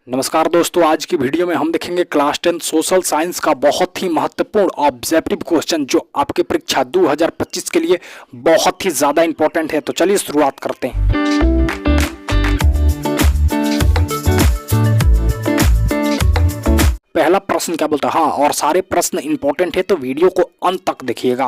नमस्कार दोस्तों, आज की वीडियो में हम देखेंगे क्लास 10 सोशल साइंस का बहुत ही महत्वपूर्ण ऑब्जेक्टिव क्वेश्चन जो आपके परीक्षा 2025 के लिए बहुत ही ज़्यादा इंपॉर्टेंट है। तो चलिए शुरुआत करते हैं। पहला प्रश्न क्या बोलता है, हाँ, और सारे प्रश्न इंपॉर्टेंट है तो वीडियो को अंत तक देखिएगा।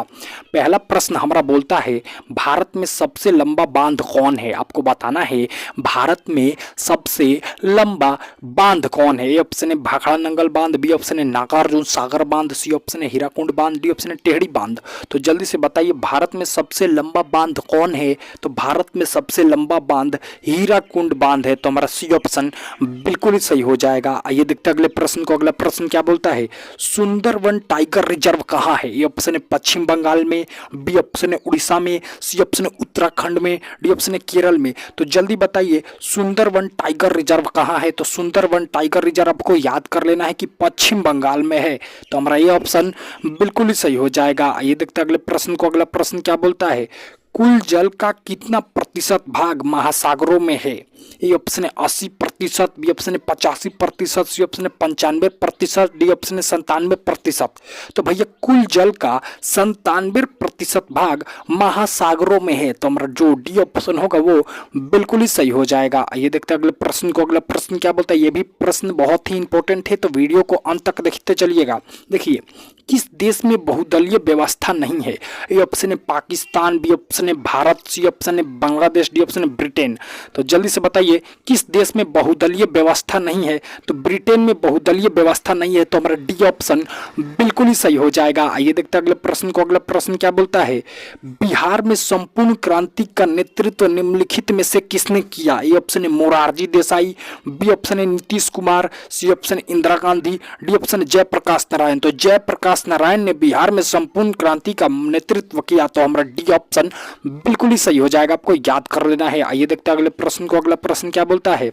पहला प्रश्न हमारा बोलता है भारत में सबसे लंबा बांध कौन है। आपको बताना है भारत में सबसे लंबा बांध कौन है। ए ऑप्शन है भाखड़ा नंगल बांध, बी ऑप्शन है नागार्जुन सागर बांध, सी ऑप्शन है हीराकुंड बांध, डी ऑप्शन है टेहरी बांध। तो जल्दी से बताइए भारत में सबसे लंबा बांध कौन है। तो भारत में सबसे लंबा बांध हीराकुंड बांध है। तो हमारा सी ऑप्शन बिल्कुल ही सही हो जाएगा। आइए देखते हैं अगले प्रश्न को। अगला प्रश्न क्या बोलता है, सुंदरवन टाइगर रिजर्व कहाँ है। ए ऑप्शन है पश्चिम बंगाल में, बी ऑप्शन है उड़ीसा में, सी ऑप्शन है उत्तराखंड में, डी ऑप्शन है केरल में। तो जल्दी बताइए सुंदरवन टाइगर रिजर्व कहाँ है। तो सुंदरवन टाइगर रिजर्व आपको याद कर लेना है कि पश्चिम बंगाल में है। तो हमारा ये ऑप्शन बिल्कुल ही सही हो जाएगा। आइए देखते हैं अगले प्रश्न को। अगला प्रश्न क्या बोलता है, कुल जल का कितना प्रतिशत भाग महासागरों में है। ए ऑप्शन है 80%, बी ऑप्शन है 85%, सी ऑप्शन है 95%, डी ऑप्शन है 97%। तो भैया कुल जल का 97% भाग महासागरों में है। तो हमारा जो डी ऑप्शन होगा वो बिल्कुल ही सही हो जाएगा। ये देखते हैं अगले प्रश्न को। अगला प्रश्न क्या बोलता है, ये भी प्रश्न बहुत ही इंपॉर्टेंट है तो वीडियो को अंत तक देखते चलिएगा। देखिए किस देश में बहुदलीय व्यवस्था नहीं है। ए ऑप्शन है पाकिस्तान, बी ऑप्शन है भारत, सी ऑप्शन है बांग्लादेश, डी ऑप्शन है ब्रिटेन। तो जल्दी से बताइए किस देश में बहुदलीय व्यवस्था नहीं है। तो ब्रिटेन में बहुदलीय व्यवस्था नहीं है। तो हमारा डी ऑप्शन बिल्कुल ही सही हो जाएगा। आइए देखते हैं अगले प्रश्न को। अगला प्रश्न क्या बोलता है, बिहार में संपूर्ण क्रांति का नेतृत्व निम्नलिखित में से किसने किया। ए ऑप्शन है मोरारजी देसाई, बी ऑप्शन है नीतीश कुमार, सी ऑप्शन है इंदिरा गांधी, डी ऑप्शन है जयप्रकाश नारायण। तो जयप्रकाश नारायण ने बिहार में संपूर्ण क्रांति का नेतृत्व किया। तो हमारा डी ऑप्शन बिल्कुल ही सही हो जाएगा, आपको याद कर लेना है। आइए देखते हैं अगले प्रश्न को। अगला प्रश्न क्या बोलता है,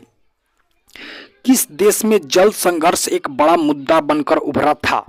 किस देश में जल संघर्ष एक बड़ा मुद्दा बनकर उभरा था।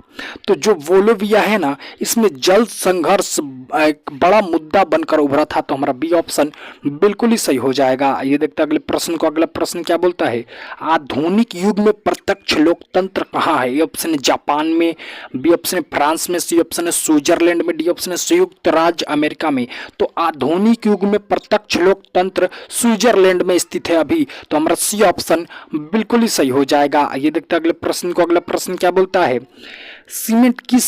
तो जो बोलोविया है ना, इसमें जल संघर्ष एक बड़ा मुद्दा बनकर उभरा था। तो हमारा बी ऑप्शन बिल्कुल ही सही हो जाएगा। ये देखते हैं अगले प्रश्न को। अगला प्रश्न क्या बोलता है, आधुनिक युग में प्रत्यक्ष लोकतंत्र कहाँ है। ए ऑप्शन है जापान में, बी ऑप्शन है फ्रांस में, सी ऑप्शन है स्विट्जरलैंड में, डी ऑप्शन है संयुक्त राज्य अमेरिका में। तो आधुनिक युग में प्रत्यक्ष लोकतंत्र स्विट्जरलैंड में स्थित है अभी। तो हमारा सी ऑप्शन बिल्कुल ही सही हो जाएगा। ये देखते हैं अगले प्रश्न को। अगला प्रश्न क्या बोलता है, सीमेंट किस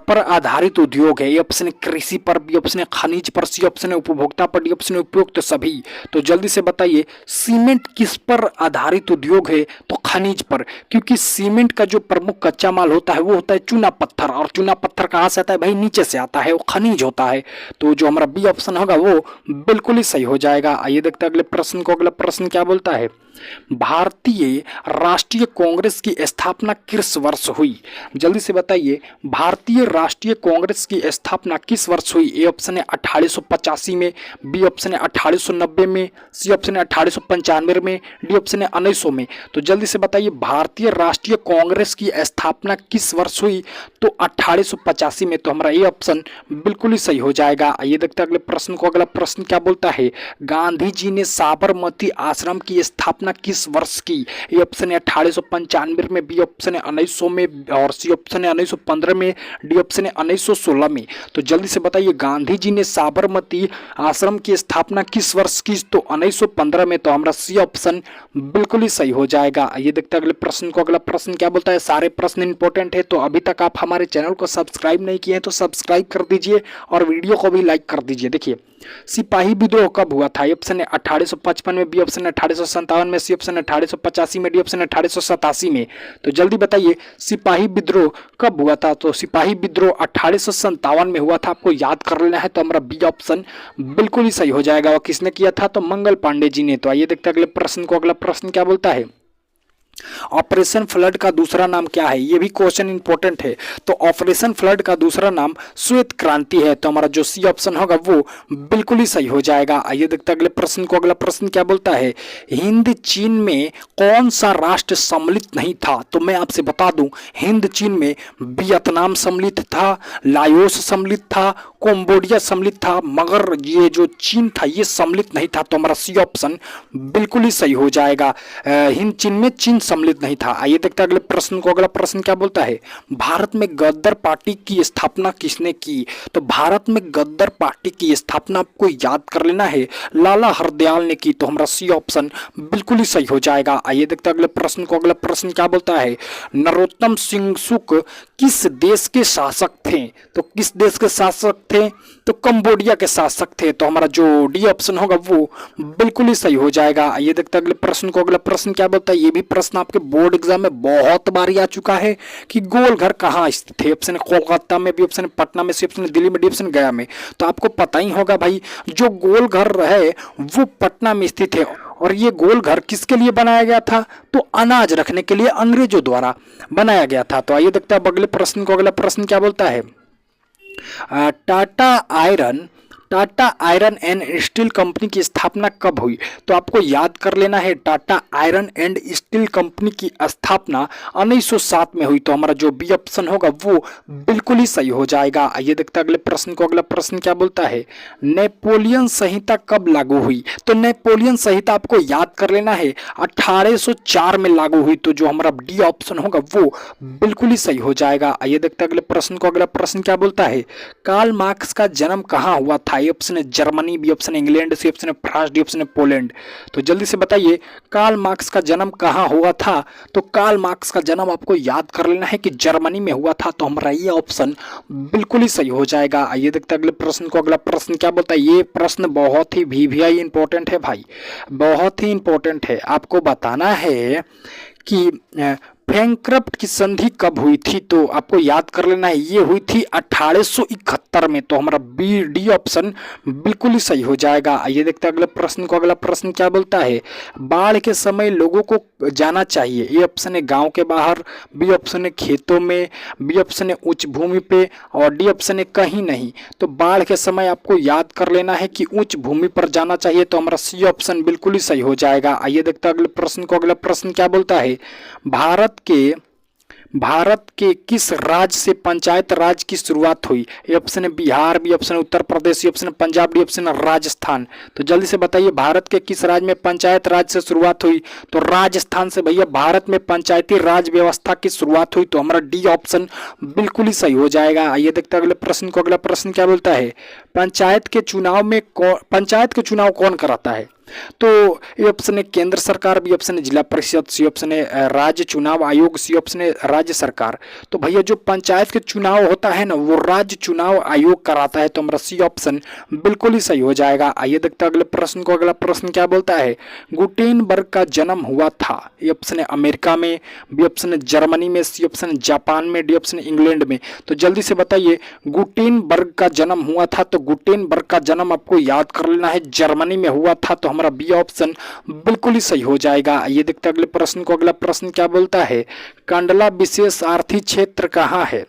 पर आधारित उद्योग है। ए ऑप्शन है कृषि पर, बी ऑप्शन है खनिज पर, सी ऑप्शन है उपभोक्ता पर, डी ऑप्शन है उपयुक्त सभी। तो जल्दी से बताइए सीमेंट किस पर आधारित उद्योग है। तो खनिज पर, क्योंकि सीमेंट का जो प्रमुख कच्चा माल होता है वो होता है चूना पत्थर, और चूना पत्थर कहाँ से आता है भाई, नीचे से आता है, वो खनिज होता है। तो जो हमारा बी ऑप्शन होगा वो बिल्कुल ही सही हो जाएगा। आइए देखते हैं अगले प्रश्न को। अगला प्रश्न क्या बोलता है, भारतीय राष्ट्रीय कांग्रेस की स्थापना किस वर्ष हुई। जल्दी से बताइए भारतीय राष्ट्रीय कांग्रेस की स्थापना किस वर्ष हुई। ए ऑप्शन है 1885 में, बी ऑप्शन है 1890 में, सी ऑप्शन है 1895 में, डी ऑप्शन है 1900 में। तो जल्दी से बताइए भारतीय राष्ट्रीय कांग्रेस की स्थापना किस वर्ष हुई। तो 1885 में। तो हमारा ये ऑप्शन बिल्कुल ही सही हो जाएगा। आइए देखते हैं अगले प्रश्न को। अगला प्रश्न क्या बोलता है, गांधी जी ने साबरमती आश्रम की स्थापना किस वर्ष की। ए ऑप्शन है 1895 में, बी ऑप्शन है 1900 में, और सी ऑप्शन है 1915 में, डी ऑप्शन है 1916 में। तो जल्दी से बताइए गांधी जी ने साबरमती आश्रम की स्थापना किस वर्ष की। तो 1915 में। तो हमारा सी ऑप्शन बिल्कुल ही सही हो जाएगा। ये देखते हैं अगले प्रश्न को। अगला प्रश्न क्या बोलता है, सारे प्रश्न इंपॉर्टेंट है तो अभी तक आप हमारे चैनल को सब्सक्राइब नहीं किए हैं तो सब्सक्राइब कर दीजिए और वीडियो को भी लाइक कर दीजिए। देखिए सिपाही विद्रोह कब हुआ था। ए ऑप्शन है 1855 में, बी ऑप्शन है 1857 में, सी ऑप्शन है 1885 में, डी ऑप्शन है 1887 में। तो जल्दी बताइए सिपाही विद्रोह कब हुआ था। तो सिपाही विद्रोह 1857 में हुआ था, आपको याद कर लेना है। तो हमारा बी ऑप्शन बिल्कुल ही सही हो जाएगा। और किसने किया था, तो मंगल पांडे जी ने। तो आइए देखते हैं अगले प्रश्न को। अगला प्रश्न क्या बोलता है, ऑपरेशन फ्लड का दूसरा नाम क्या है। ये भी क्वेश्चन इंपॉर्टेंट है। तो ऑपरेशन फ्लड का दूसरा नाम श्वेत क्रांति है। तो हमारा जो सी ऑप्शन होगा वो बिल्कुल ही सही हो जाएगा। आइए देखते हैं अगले प्रश्न को। अगला प्रश्न क्या बोलता है, हिंद चीन में कौन सा राष्ट्र सम्मिलित नहीं था। तो मैं आपसे बता दूं हिंद चीन में वियतनाम सम्मिलित था, लाओस सम्मिलित था, कंबोडिया सम्मिलित था, मगर ये जो चीन था ये सम्मिलित नहीं था। तो हमारा सी ऑप्शन बिल्कुल ही सही हो जाएगा। हिंद चीन में चीन सम्मिलित मौजूद नहीं था। आइए देखते हैं अगले प्रश्न को। अगला प्रश्न क्या बोलता है, भारत में गद्दार पार्टी की स्थापना किसने की? तो भारत में गद्दार पार्टी की स्थापना आपको याद कर लेना है, लाला हरदयाल ने की। तो हमारा सी ऑप्शन बिल्कुल ही सही हो जाएगा। आइए देखते हैं अगले प्रश्न को। अगला प्रश्न क्या बोलता है, नरोत्तम सिंह सुक किस देश के शासक थे? तो किस देश के शासक थे? तो कंबोडिया के शासक थे। तो हमारा जो डी ऑप्शन होगा वो बिल्कुल ही सही हो जाएगा। आइए देखते हैं अगले प्रश्न को। अगला प्रश्न क्या बोलता है, ये भी प्रश्न आपके बोर्ड एग्जाम में बहुत बार आ चुका है कि गोल घर कहाँ स्थित है? ऑप्शन कोलकाता में, बी ऑप्शन पटना में, सी ऑप्शन दिल्ली में, डी ऑप्शन गया में। तो आपको पता ही होगा भाई, जो गोल घर है वो पटना में स्थित है। और ये गोल घर किसके लिए बनाया गया था? तो अनाज रखने के लिए अंग्रेजों द्वारा बनाया गया था। तो आइए देखते हैं अगले प्रश्न को। अगला प्रश्न क्या बोलता है, Tata iron and steel company की स्थापना कब हुई? तो आपको याद कर लेना है, Tata iron and steel company की स्थापना 1907 में हुई। तो हमारा जो बी ऑप्शन होगा वो बिल्कुल ही सही हो जाएगा। आइए देखते हैं अगले प्रश्न को। अगला प्रश्न क्या बोलता है, नेपोलियन संहिता कब लागू हुई? तो नेपोलियन संहिता आपको याद कर लेना है 1804 में लागू हुई। तो जो हमारा डी ऑप्शन होगा वो बिल्कुल ही सही हो जाएगा। आइए देखते हैं अगले प्रश्न को। अगला प्रश्न क्या बोलता है, कार्ल मार्क्स का जन्म कहाँ हुआ था? ए ऑप्शन है जर्मनी, बी ऑप्शन है इंग्लैंड, सी ऑप्शन है फ्रांस, डी ऑप्शन है पोलैंड। तो जल्दी से बताइए कार्ल मार्क्स का जन्म कहाँ हुआ था? तो कार्ल मार्क्स का जन्म आपको याद कर लेना है कि जर्मनी में हुआ था। तो हमारा ये ऑप्शन बिल्कुल ही सही हो जाएगा। आइए देखते हैं अगले प्रश्न को। अगला प्रश्न क्या बोलता है, ये प्रश्न बहुत ही वीवीआई इंपॉर्टेंट है भाई, बहुत ही इंपॉर्टेंट है। आपको बताना है कि बैंकक्रप्ट की संधि कब हुई थी? तो आपको याद कर लेना है, ये हुई थी 1871 में। तो हमारा बी डी ऑप्शन बिल्कुल ही सही हो जाएगा। आइए देखते हैं अगले प्रश्न को। अगला प्रश्न क्या बोलता है, बाढ़ के समय लोगों को जाना चाहिए? ए ऑप्शन है गांव के बाहर, बी ऑप्शन है खेतों में, बी ऑप्शन है उच्च भूमि पे, और डी ऑप्शन है कहीं नहीं। तो बाढ़ के समय आपको याद कर लेना है कि उच्च भूमि पर जाना चाहिए। तो हमारा सी ऑप्शन बिल्कुल ही सही हो जाएगा। आइए देखते हैं अगले प्रश्न को। अगला प्रश्न क्या बोलता है, भारत के किस राज्य से पंचायत राज की शुरुआत हुई? ए ऑप्शन है बिहार, बी ऑप्शन है उत्तर प्रदेश, सी ऑप्शन है पंजाब, डी ऑप्शन है राजस्थान। तो जल्दी से बताइए भारत के किस राज्य में पंचायत राज से शुरुआत हुई? तो राजस्थान से भैया भारत में पंचायती राज व्यवस्था की शुरुआत हुई। तो हमारा डी ऑप्शन बिल्कुल ही सही हो जाएगा। आइए देखते हैं अगले प्रश्न को। अगला प्रश्न क्या बोलता है, पंचायत के चुनाव कौन कराता है? तो ए ऑप्शन है केंद्र सरकार, बी ऑप्शन है जिला परिषद, सी ऑप्शन है राज्य चुनाव आयोग, सी ऑप्शन है राज्य सरकार। तो भैया जो पंचायत के चुनाव होता है ना वो राज्य चुनाव आयोग कराता है। तो हमारा सी ऑप्शन बिल्कुल ही सही हो जाएगा। आइए देखते हैं अगले प्रश्न को। अगला प्रश्न क्या बोलता है, गुटेनबर्ग का जन्म हुआ था? ए ऑप्शन है अमेरिका में, बी ऑप्शन है जर्मनी में, सी ऑप्शन है जापान में, डी ऑप्शन है इंग्लैंड में। तो जल्दी से बताइए गुटेनबर्ग का जन्म हुआ था? तो गुटेनबर्ग का जन्म आपको याद कर लेना है जर्मनी में हुआ था। तो हमारा बी ऑप्शन बिल्कुल ही सही हो जाएगा। ये देखते हैं अगले प्रश्न को। अगला प्रश्न क्या बोलता है, कंडला विशेष आर्थिक क्षेत्र कहाँ है?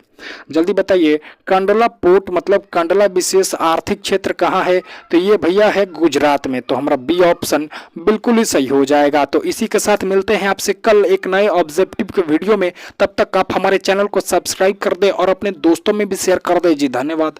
जल्दी बताइए, कंडला पोर्ट मतलब कंडला विशेष आर्थिक क्षेत्र कहाँ है? तो ये भैया है गुजरात में। तो हमारा बी ऑप्शन बिल्कुल ही सही हो जाएगा। तो इसी के साथ मिलते हैं आपसे कल एक नए ऑब्जेक्टिव के वीडियो में। तब तक आप हमारे चैनल को सब्सक्राइब कर दें और अपने दोस्तों में भी शेयर कर दें। जी धन्यवाद।